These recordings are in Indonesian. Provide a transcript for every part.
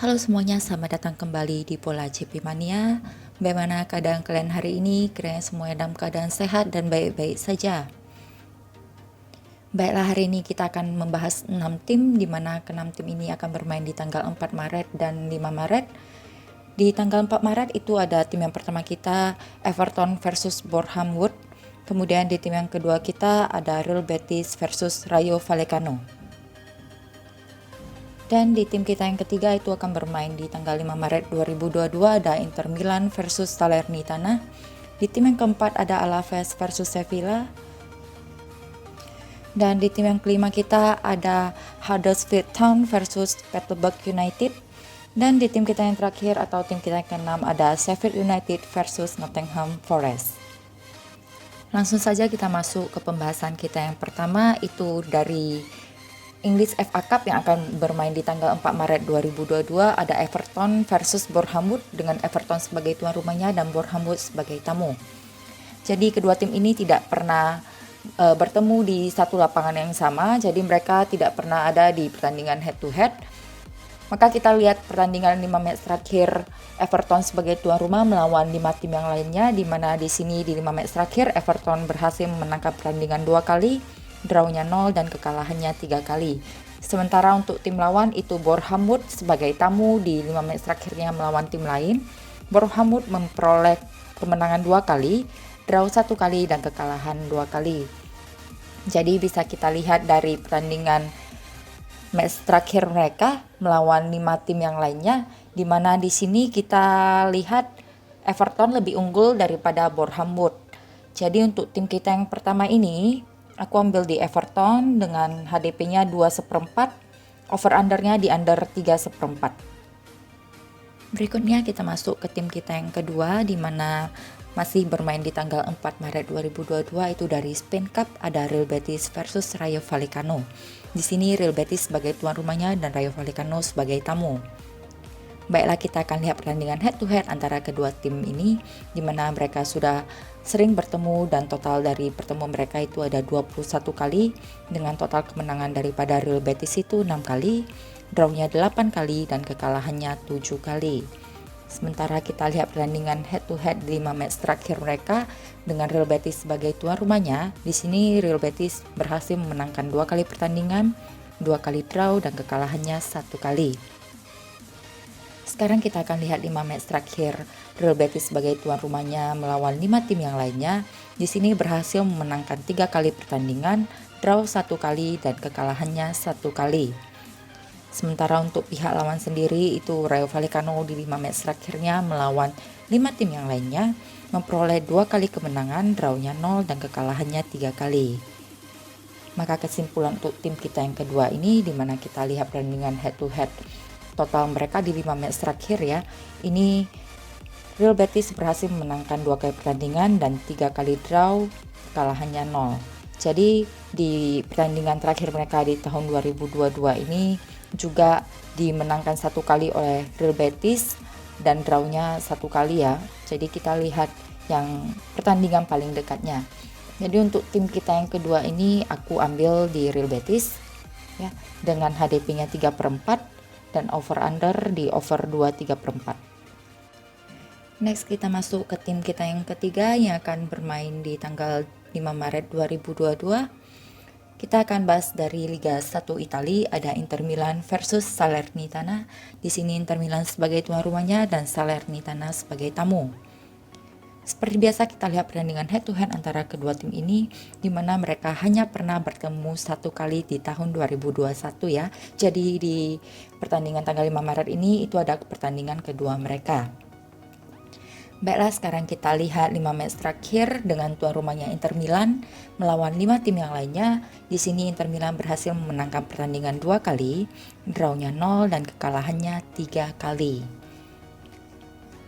Halo semuanya, selamat datang kembali di Pola GP Mania. Bagaimana keadaan kalian hari ini? Kiranya semuanya dalam keadaan sehat dan baik-baik saja. Baiklah, hari ini kita akan membahas 6 tim, di mana ke-6 tim ini akan bermain di tanggal 4 Maret dan 5 Maret. Di tanggal 4 Maret itu ada tim yang pertama kita, Everton versus Boreham Wood. Kemudian di tim yang kedua kita ada Real Betis versus Rayo Vallecano. Dan di tim kita yang ketiga itu akan bermain di tanggal 5 Maret 2022 ada Inter Milan versus Salernitana. Di tim yang keempat ada Alaves versus Sevilla. Dan di tim yang kelima kita ada Huddersfield Town versus Peterborough United. Dan di tim kita yang terakhir atau tim kita yang keenam ada Sheffield United versus Nottingham Forest. Langsung saja kita masuk ke pembahasan kita yang pertama, itu dari English FA Cup yang akan bermain di tanggal 4 Maret 2022 ada Everton versus Boreham Wood dengan Everton sebagai tuan rumahnya dan Boreham Wood sebagai tamu. Jadi kedua tim ini tidak pernah bertemu di satu lapangan yang sama, jadi mereka tidak pernah ada di pertandingan head to head. Maka kita lihat pertandingan 5 match terakhir Everton sebagai tuan rumah melawan 5 tim yang lainnya, di mana di sini di 5 match terakhir Everton berhasil memenangkan pertandingan 2 kali, draw-nya 0 dan kekalahannya 3 kali. Sementara untuk tim lawan itu Boreham Wood sebagai tamu di 5 match terakhirnya melawan tim lain. Boreham Wood memperoleh kemenangan 2 kali, draw 1 kali dan kekalahan 2 kali. Jadi bisa kita lihat dari pertandingan match terakhir mereka melawan 5 tim yang lainnya, di mana di sini kita lihat Everton lebih unggul daripada Boreham Wood. Jadi untuk tim kita yang pertama ini, aku ambil di Everton dengan HDP-nya 2/4, over-undernya di under 3/4. Berikutnya kita masuk ke tim kita yang kedua, di mana masih bermain di tanggal 4 Maret 2022 itu dari Spain Cup ada Real Betis versus Rayo Vallecano. Di sini Real Betis sebagai tuan rumahnya dan Rayo Vallecano sebagai tamu. Baiklah, kita akan lihat pertandingan head to head antara kedua tim ini, di mana mereka sudah sering bertemu dan total dari pertemuan mereka itu ada 21 kali, dengan total kemenangan daripada Real Betis itu 6 kali, draw-nya 8 kali dan kekalahannya 7 kali. Sementara kita lihat pertandingan head to head di 5 match terakhir mereka dengan Real Betis sebagai tuan rumahnya. Di sini Real Betis berhasil memenangkan 2 kali pertandingan, 2 kali draw dan kekalahannya 1 kali. Sekarang kita akan lihat 5 match terakhir Real Betis sebagai tuan rumahnya melawan 5 tim yang lainnya. Di sini berhasil memenangkan 3 kali pertandingan, draw 1 kali dan kekalahannya 1 kali. Sementara untuk pihak lawan sendiri itu Rayo Vallecano di 5 match terakhirnya melawan 5 tim yang lainnya memperoleh 2 kali kemenangan, draw-nya 0 dan kekalahannya 3 kali. Maka kesimpulan untuk tim kita yang kedua ini, di mana kita lihat pertandingan head to head total mereka di 5 match terakhir ya. Ini Real Betis berhasil memenangkan 2 kali pertandingan dan 3 kali draw, kekalahannya 0. Jadi di pertandingan terakhir mereka di tahun 2022 ini juga dimenangkan 1 kali oleh Real Betis dan draw-nya 1 kali ya. Jadi kita lihat yang pertandingan paling dekatnya. Jadi untuk tim kita yang kedua ini aku ambil di Real Betis ya, dengan HDP-nya 3/4 dan over under di over 2/3. Next kita masuk ke tim kita yang ketiga yang akan bermain di tanggal 5 Maret 2022. Kita akan bahas dari Liga 1 Italia, ada Inter Milan versus Salernitana. Di sini Inter Milan sebagai tuan rumahnya dan Salernitana sebagai tamu. Seperti biasa kita lihat pertandingan head to head antara kedua tim ini, di mana mereka hanya pernah bertemu 1 kali di tahun 2021 ya. Jadi di pertandingan tanggal 5 Maret ini itu ada pertandingan kedua mereka. Baiklah, sekarang kita lihat 5 match terakhir dengan tuan rumahnya Inter Milan melawan 5 tim yang lainnya. Di sini Inter Milan berhasil memenangkan pertandingan 2 kali, draw-nya 0 dan kekalahannya 3 kali.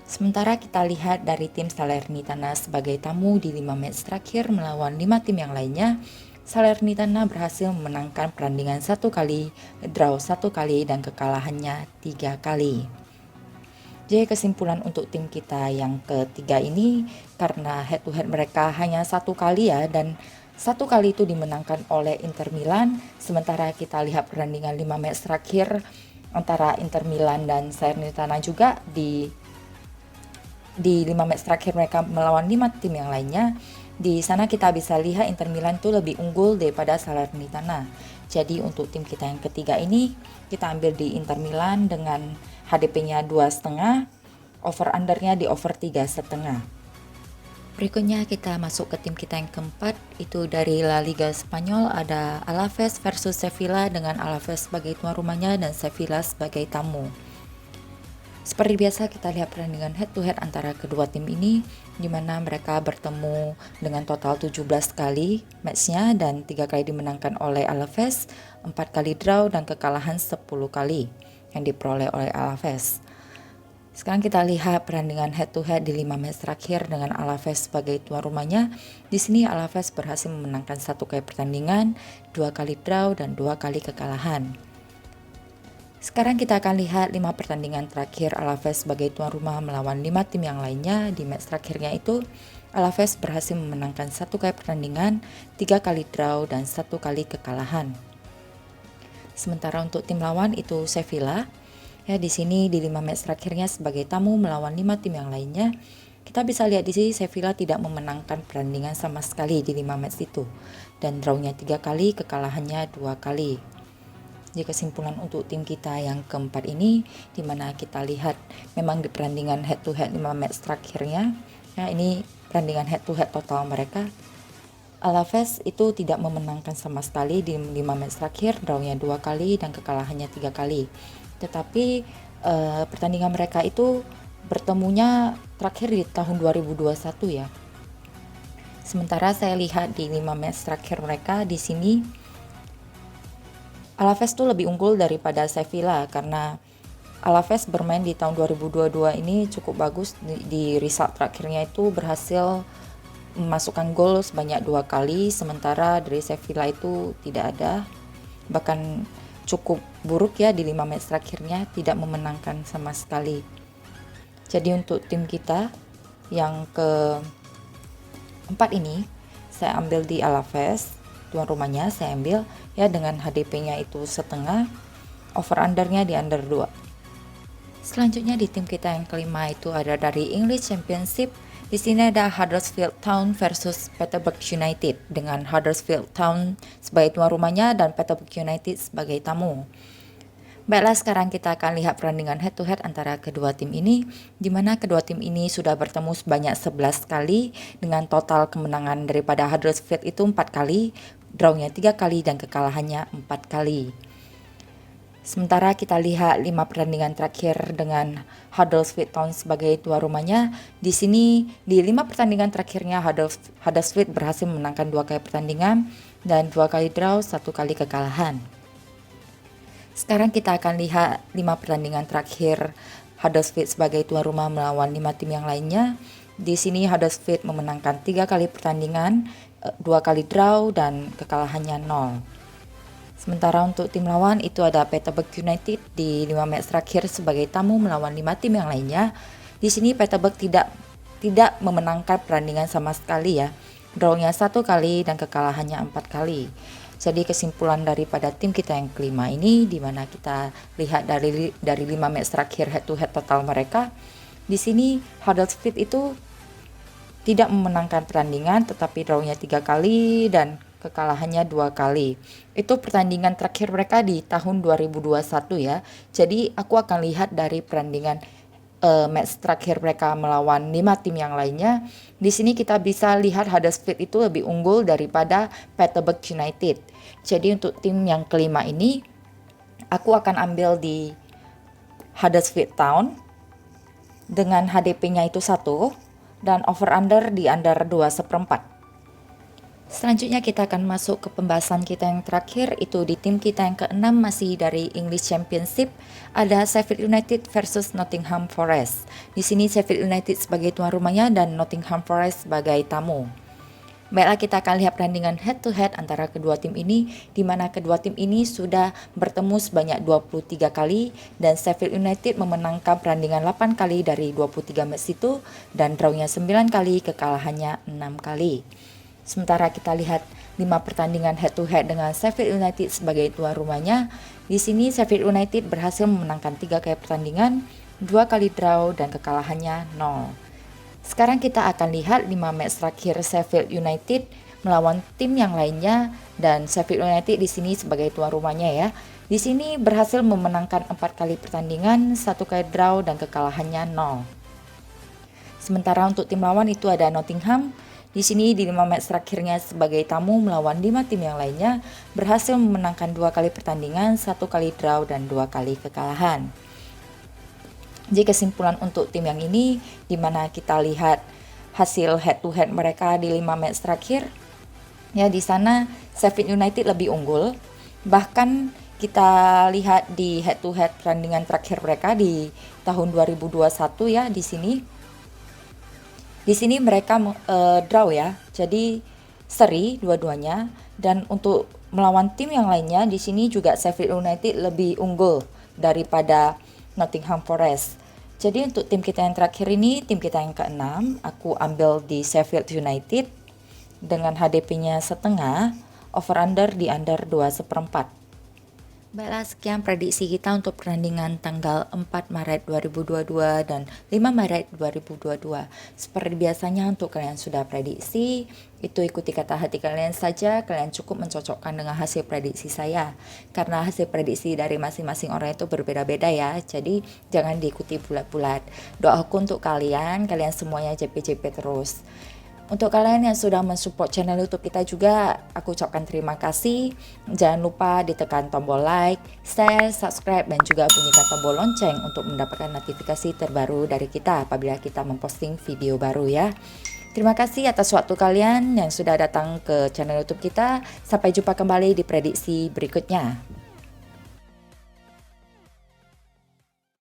Sementara kita lihat dari tim Salernitana sebagai tamu di 5 match terakhir melawan 5 tim yang lainnya. Salernitana berhasil memenangkan pertandingan 1 kali, draw 1 kali dan kekalahannya 3 kali. Jadi kesimpulan untuk tim kita yang ketiga ini, karena head to head mereka hanya 1 kali ya, dan 1 kali itu dimenangkan oleh Inter Milan. Sementara kita lihat pertandingan 5 match terakhir antara Inter Milan dan Salernitana juga di 5 match terakhir mereka melawan 5 tim yang lainnya. Di sana kita bisa lihat Inter Milan itu lebih unggul daripada Salernitana. Jadi untuk tim kita yang ketiga ini kita ambil di Inter Milan dengan HDP-nya 2,5, over undernya di over 3,5. Berikutnya kita masuk ke tim kita yang keempat, itu dari La Liga Spanyol ada Alaves versus Sevilla dengan Alaves sebagai tuan rumahnya dan Sevilla sebagai tamu. Seperti biasa kita lihat pertandingan head to head antara kedua tim ini, di mana mereka bertemu dengan total 17 kali matchnya dan 3 kali dimenangkan oleh Alaves, 4 kali draw dan kekalahan 10 kali yang diperoleh oleh Alaves. Sekarang kita lihat pertandingan head to head di 5 match terakhir dengan Alaves sebagai tuan rumahnya. Di sini Alaves berhasil memenangkan 1 kali pertandingan, 2 kali draw dan 2 kali kekalahan. Sekarang kita akan lihat 5 pertandingan terakhir Alaves sebagai tuan rumah melawan 5 tim yang lainnya. Di match terakhirnya itu, Alaves berhasil memenangkan 1 kali pertandingan, 3 kali draw dan 1 kali kekalahan. Sementara untuk tim lawan itu Sevilla. Ya, di sini di 5 match terakhirnya sebagai tamu melawan 5 tim yang lainnya. Kita bisa lihat di sini Sevilla tidak memenangkan pertandingan sama sekali di 5 match itu. Dan drawnya 3 kali, kekalahannya 2 kali. Jadi kesimpulan untuk tim kita yang keempat ini, di mana kita lihat memang di pertandingan head to head 5 match terakhirnya, ya ini pertandingan head to head total mereka, Alaves itu tidak memenangkan sama sekali di 5 match terakhir, drawnya 2 kali dan kekalahannya 3 kali. Tetapi pertandingan mereka itu bertemunya terakhir di tahun 2021 ya. Sementara saya lihat di 5 match terakhir mereka di sini Alaves tuh lebih unggul daripada Sevilla karena Alaves bermain di tahun 2022 ini cukup bagus di result terakhirnya itu berhasil memasukkan gol sebanyak 2 kali, sementara dari Sevilla itu tidak ada, bahkan cukup buruk ya di 5 match terakhirnya, tidak memenangkan sama sekali. Jadi untuk tim kita yang keempat ini saya ambil di Alaves, tuan rumahnya saya ambil ya dengan HDP-nya itu setengah, over undernya di under 2. Selanjutnya di tim kita yang kelima itu ada dari English Championship. Di sini ada Huddersfield Town versus Peterborough United dengan Huddersfield Town sebagai tuan rumahnya dan Peterborough United sebagai tamu. Baiklah, sekarang kita akan lihat pertandingan head to head antara kedua tim ini, di mana kedua tim ini sudah bertemu sebanyak 11 kali dengan total kemenangan daripada Huddersfield itu 4 kali, drawnya 3 kali dan kekalahannya 4 kali. Sementara kita lihat 5 pertandingan terakhir dengan Huddersfield Town sebagai tuan rumahnya. Di sini di 5 pertandingan terakhirnya Huddersfield berhasil memenangkan 2 kali pertandingan dan 2 kali draw, 1 kali kekalahan. Sekarang kita akan lihat 5 pertandingan terakhir Huddersfield sebagai tuan rumah melawan 5 tim yang lainnya. Di sini Huddersfield memenangkan 3 kali pertandingan, 2 kali draw dan kekalahannya 0. Sementara untuk tim lawan itu ada Peterborough United di 5 match terakhir sebagai tamu melawan 5 tim yang lainnya. Di sini Peterborough tidak memenangkan pertandingan sama sekali ya. Drawnya 1 kali dan kekalahannya 4 kali. Jadi kesimpulan daripada tim kita yang kelima ini, di mana kita lihat dari 5 match terakhir head to head total mereka, di sini Huddersfield itu tidak memenangkan pertandingan, tetapi drawnya 3 kali dan kekalahannya 2 kali. Itu pertandingan terakhir mereka di tahun 2021 ya. Jadi aku akan lihat dari pertandingan match terakhir mereka melawan 5 tim yang lainnya. Di sini kita bisa lihat Huddersfield itu lebih unggul daripada Peterborough United. Jadi untuk tim yang kelima ini aku akan ambil di Huddersfield Town dengan HDP-nya itu 1 dan over under di under 2/4. Selanjutnya kita akan masuk ke pembahasan kita yang terakhir, itu di tim kita yang keenam masih dari English Championship, ada Sheffield United versus Nottingham Forest. Di sini Sheffield United sebagai tuan rumahnya dan Nottingham Forest sebagai tamu. Baiklah, kita akan lihat pertandingan head to head antara kedua tim ini, di mana kedua tim ini sudah bertemu sebanyak 23 kali dan Sheffield United memenangkan pertandingan 8 kali dari 23 match itu dan drawnya 9 kali, kekalahannya 6 kali. Sementara kita lihat 5 pertandingan head to head dengan Sheffield United sebagai tuan rumahnya. Di sini Sheffield United berhasil memenangkan 3 kali pertandingan, 2 kali draw dan kekalahannya 0. Sekarang kita akan lihat 5 match terakhir Sheffield United melawan tim yang lainnya, dan Sheffield United di sini sebagai tuan rumahnya ya. Di sini berhasil memenangkan 4 kali pertandingan, 1 kali draw dan kekalahannya 0. Sementara untuk tim lawan itu ada Nottingham. Di sini di 5 match terakhirnya sebagai tamu melawan 5 tim yang lainnya, berhasil memenangkan 2 kali pertandingan, 1 kali draw dan 2 kali kekalahan. Jadi kesimpulan untuk tim yang ini, di mana kita lihat hasil head to head mereka di 5 match terakhir, ya di sana Sheffield United lebih unggul. Bahkan kita lihat di head to head pertandingan terakhir mereka di tahun 2021 ya, di sini mereka draw ya. Jadi seri dua-duanya, dan untuk melawan tim yang lainnya di sini juga Sheffield United lebih unggul daripada Nottingham Forest. Jadi untuk tim kita yang terakhir ini, tim kita yang ke-6, aku ambil di Sheffield United dengan HDP-nya setengah, over under di under 2/4. Baiklah, sekian prediksi kita untuk pertandingan tanggal 4 Maret 2022 dan 5 Maret 2022. Seperti biasanya untuk kalian sudah prediksi, itu ikuti kata hati kalian saja, kalian cukup mencocokkan dengan hasil prediksi saya. Karena hasil prediksi dari masing-masing orang itu berbeda-beda ya, jadi jangan diikuti bulat-bulat. Doaku untuk kalian semuanya JP-JP terus. Untuk kalian yang sudah mensupport channel YouTube kita juga, aku ucapkan terima kasih. Jangan lupa ditekan tombol like, share, subscribe, dan juga bunyikan tombol lonceng untuk mendapatkan notifikasi terbaru dari kita apabila kita memposting video baru ya. Terima kasih atas waktu kalian yang sudah datang ke channel YouTube kita. Sampai jumpa kembali di prediksi berikutnya.